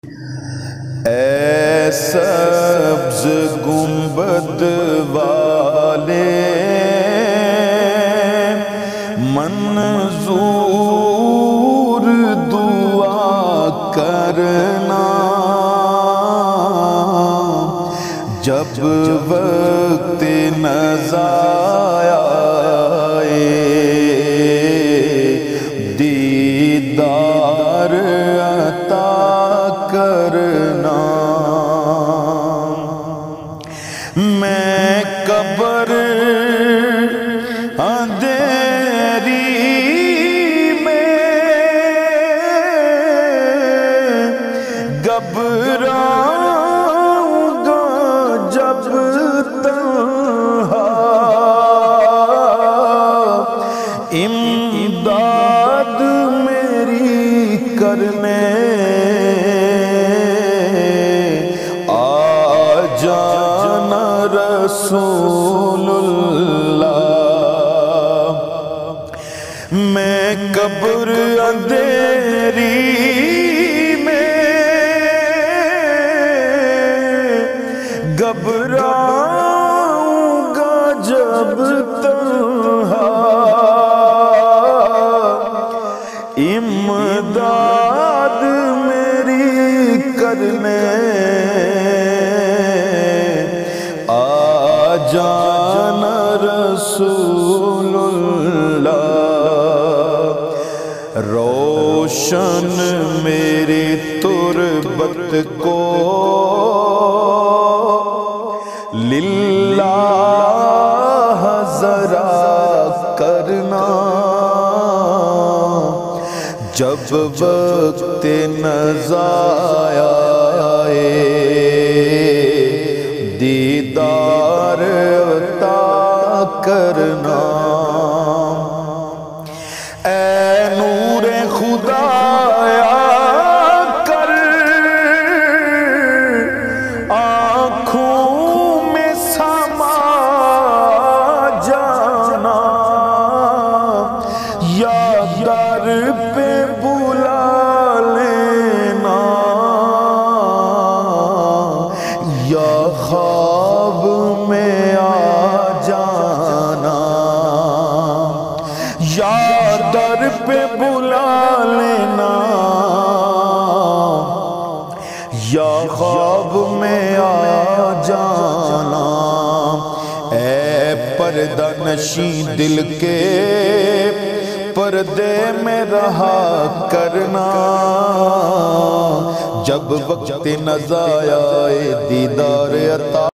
اے سبز گنبد والے منظور دعا کرنا، جب وقت نزایا دیدار عطا کرنا۔ میں قبر اندھیری میں گھبراؤں گا جب تنہا، امداد میری کرنے جانا رسول اللہ۔ میں قبر اندھیری میں گھبراؤں گا جب تنہا، امداد میری کرنے جانا رسول اللہ۔ روشن میری تربت کو للہ ذرا کرنا، جب وقت نزایا دیدار عطا کرنا۔ اے نور خدایا کر آنکھوں میں سما جانا، یا در پہ بلا لینا، یا خواب میں آ جانا، یا در پہ بلا لینا، یا خواب میں آ جانا۔ اے پردہ نشیں دل کے پردے میں رہا کرنا، جب وقت نزایا دیدار عطا